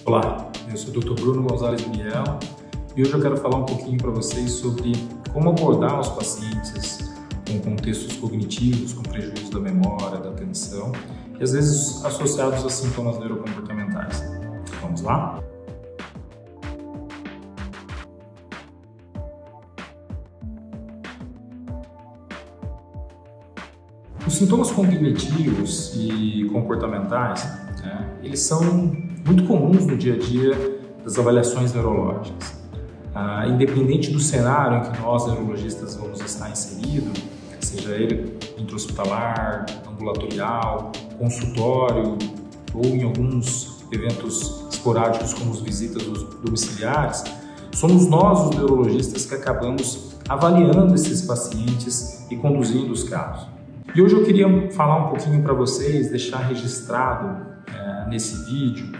Olá, eu sou o Dr. Bruno Gonzalez Miguel e hoje eu quero falar um pouquinho para vocês sobre como abordar os pacientes com contextos cognitivos, com prejuízo da memória, da atenção e às vezes associados a sintomas neurocomportamentais. Vamos lá? Os sintomas cognitivos e comportamentais, eles são muito comuns no dia a dia das avaliações neurológicas. Independente do cenário em que nós, neurologistas, vamos estar inseridos, seja ele intra-hospitalar, ambulatorial, consultório ou em alguns eventos esporádicos como as visitas domiciliares, somos nós, os neurologistas, que acabamos avaliando esses pacientes e conduzindo os casos. E hoje eu queria falar um pouquinho para vocês, deixar registrado nesse vídeo,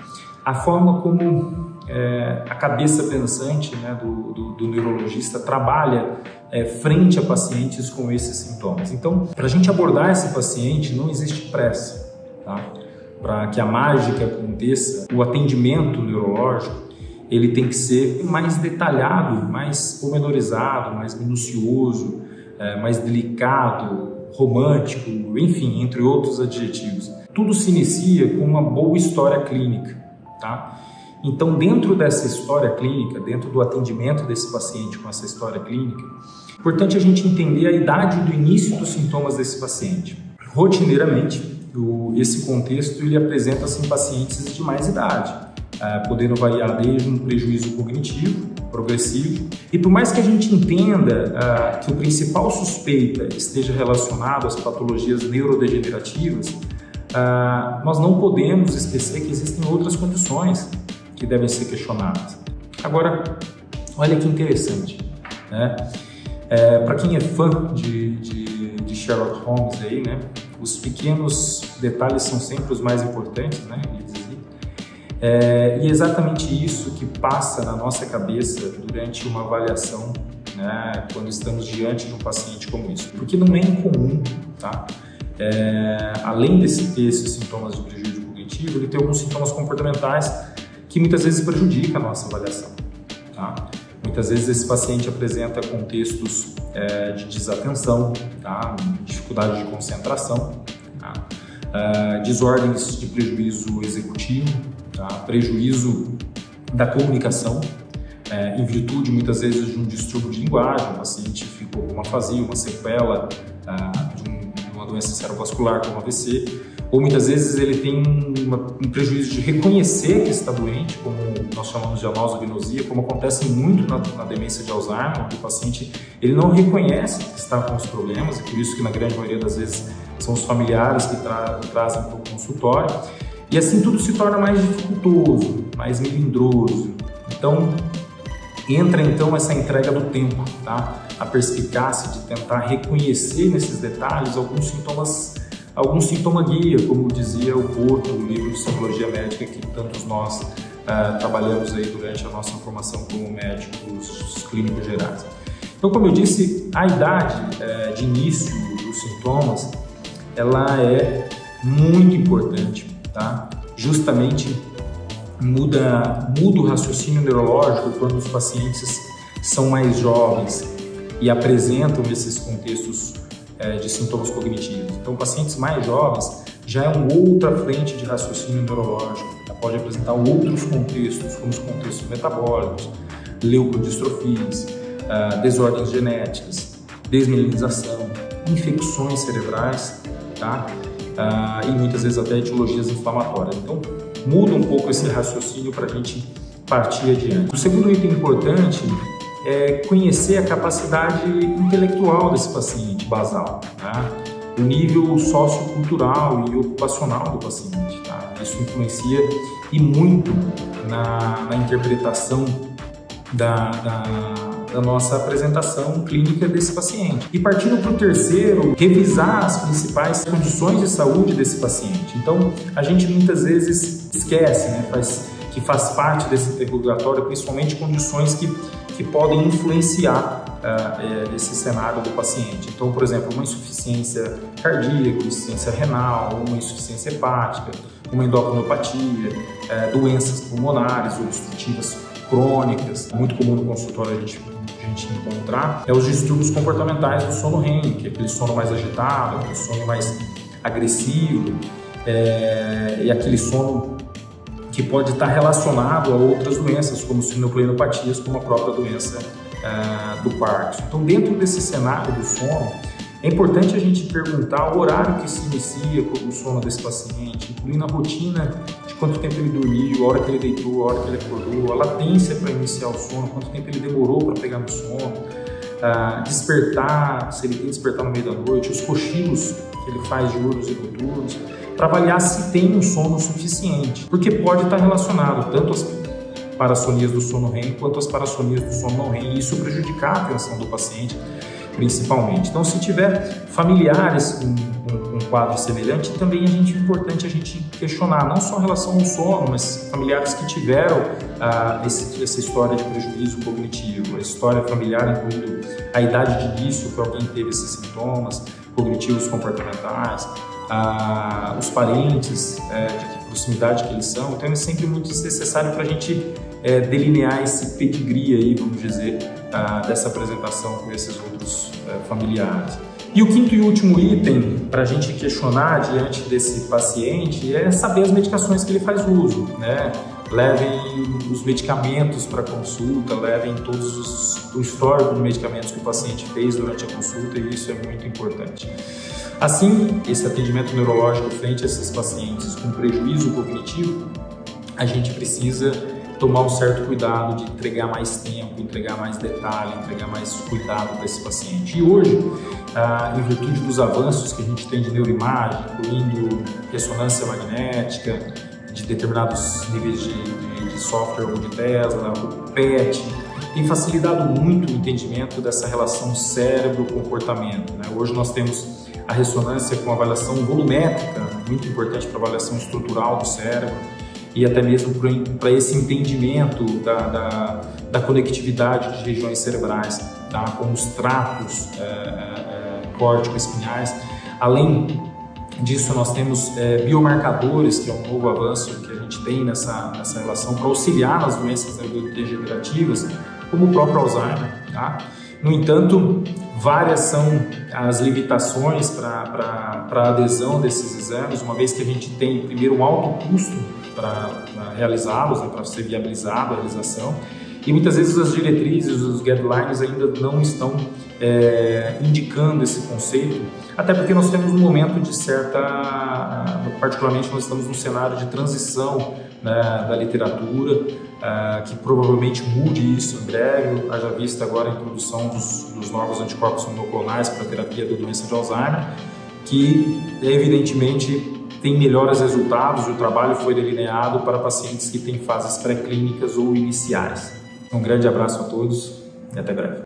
a forma como a cabeça pensante do neurologista trabalha frente a pacientes com esses sintomas. Então, para a gente abordar esse paciente, não existe pressa, tá? Para que a mágica aconteça, o atendimento neurológico, ele tem que ser mais detalhado, mais pormenorizado, mais minucioso, mais delicado, romântico, enfim, entre outros adjetivos. Tudo se inicia com uma boa história clínica, tá? Então, dentro dessa história clínica, dentro do atendimento desse paciente com essa história clínica, é importante a gente entender a idade do início dos sintomas desse paciente. Rotineiramente, esse contexto ele apresenta-se em pacientes de mais idade, podendo variar desde um prejuízo cognitivo, progressivo, e por mais que a gente entenda que o principal suspeita esteja relacionado às patologias neurodegenerativas, nós não podemos esquecer que existem outras condições que devem ser questionadas. Agora, olha que interessante, né? Para quem é fã de Sherlock Holmes aí, né? Os pequenos detalhes são sempre os mais importantes, né? E é exatamente isso que passa na nossa cabeça durante uma avaliação, né, quando estamos diante de um paciente como isso. Porque não é incomum, tá? Além de ter esses sintomas de prejuízo cognitivo, ele tem alguns sintomas comportamentais que muitas vezes prejudicam a nossa avaliação, tá? Muitas vezes esse paciente apresenta contextos de desatenção, tá? Dificuldade de concentração, tá? Desordens de prejuízo executivo, tá? Prejuízo da comunicação, em virtude muitas vezes de um distúrbio de linguagem. O paciente ficou com uma afasia, uma sequela de uma doença cerebrovascular como AVC, ou muitas vezes ele tem um prejuízo de reconhecer que está doente, como nós chamamos de anosognosia, como acontece muito na demência de Alzheimer, onde o paciente ele não reconhece que está com os problemas, e por isso que na grande maioria das vezes são os familiares que trazem para o consultório, e assim tudo se torna mais dificultoso, mais melindroso. Então, entra então essa entrega do tempo, tá? A perspicácia de tentar reconhecer nesses detalhes alguns sintoma guia, como dizia o Porto, no livro de Psicologia Médica que tantos nós trabalhamos aí durante a nossa formação como médicos clínicos gerais. Então, como eu disse, a idade de início dos sintomas, ela é muito importante, tá? Justamente muda o raciocínio neurológico quando os pacientes são mais jovens e apresentam esses contextos de sintomas cognitivos. Então, pacientes mais jovens já é uma outra frente de raciocínio neurológico, pode apresentar outros contextos, como os contextos metabólicos, leucodistrofias, desordens genéticas, desmielinização, infecções cerebrais, tá? E muitas vezes até etiologias inflamatórias. Então, muda um pouco esse raciocínio para a gente partir adiante. O segundo item importante é conhecer a capacidade intelectual desse paciente basal, tá? O nível sociocultural e ocupacional do paciente, tá? Isso influencia e muito na interpretação da nossa apresentação clínica desse paciente. E partindo para o terceiro, revisar as principais condições de saúde desse paciente. Então, a gente muitas vezes esquece, né, que faz parte desse interrogatório, principalmente condições que podem influenciar esse cenário do paciente. Então, por exemplo, uma insuficiência cardíaca, uma insuficiência renal, uma insuficiência hepática, uma endocrinopatia, doenças pulmonares, obstrutivas crônicas, muito comum no consultório a gente encontrar, os distúrbios comportamentais do sono REM, que é aquele sono mais agitado, aquele sono mais agressivo, e aquele sono que pode estar relacionado a outras doenças, como sinucleinopatias, como a própria doença do Parkinson. Então, dentro desse cenário do sono, é importante a gente perguntar o horário que se inicia o sono desse paciente, incluindo a rotina de quanto tempo ele dormiu, a hora que ele deitou, a hora que ele acordou, a latência para iniciar o sono, quanto tempo ele demorou para pegar no sono, despertar, se ele tem despertar no meio da noite, os cochilos que ele faz diurnos e noturnos, para avaliar se tem um sono suficiente, porque pode estar relacionado tanto às parassonias do sono REM quanto às parassonias do sono não REM, e isso prejudicar a atenção do paciente principalmente. Então, se tiver familiares com um quadro semelhante, também é importante a gente questionar, não só em relação ao sono, mas familiares que tiveram essa história de prejuízo cognitivo, a história familiar incluindo a idade de início que alguém teve esses sintomas cognitivos comportamentais, os parentes, de que proximidade que eles são. Então é sempre muito necessário para a gente delinear esse pedigree aí, vamos dizer, dessa apresentação com esses outros familiares. E o quinto e último item para a gente questionar diante desse paciente é saber as medicações que ele faz uso, né? Levem os medicamentos para consulta, levem o histórico de medicamentos que o paciente fez durante a consulta, e isso é muito importante. Assim, esse atendimento neurológico frente a esses pacientes com prejuízo cognitivo, a gente precisa tomar um certo cuidado de entregar mais tempo, entregar mais detalhe, entregar mais cuidado para esse paciente. E hoje, em virtude dos avanços que a gente tem de neuroimagem, incluindo ressonância magnética, de determinados níveis de software como de Tesla, o PET, tem facilitado muito o entendimento dessa relação cérebro-comportamento, né? Hoje nós temos a ressonância com avaliação volumétrica, muito importante para a avaliação estrutural do cérebro, e até mesmo para esse entendimento da conectividade de regiões cerebrais, tá? Com os tratos córtico-espinhais. Além disso, nós temos biomarcadores, que é um novo avanço que a gente tem nessa relação para auxiliar nas doenças neurodegenerativas, como o próprio Alzheimer, tá? No entanto, várias são as limitações para a adesão desses exames, uma vez que a gente tem, primeiro, um alto custo para realizá-los, né, para ser viabilizado a realização, e muitas vezes as diretrizes, os guidelines ainda não estão indicando esse conceito, até porque nós temos um momento de particularmente nós estamos num cenário de transição, né, da literatura, que provavelmente mude isso em breve, haja vista agora a introdução dos novos anticorpos monoclonais para a terapia da doença de Alzheimer, que evidentemente tem melhores resultados, e o trabalho foi delineado para pacientes que têm fases pré-clínicas ou iniciais. Um grande abraço a todos e até breve.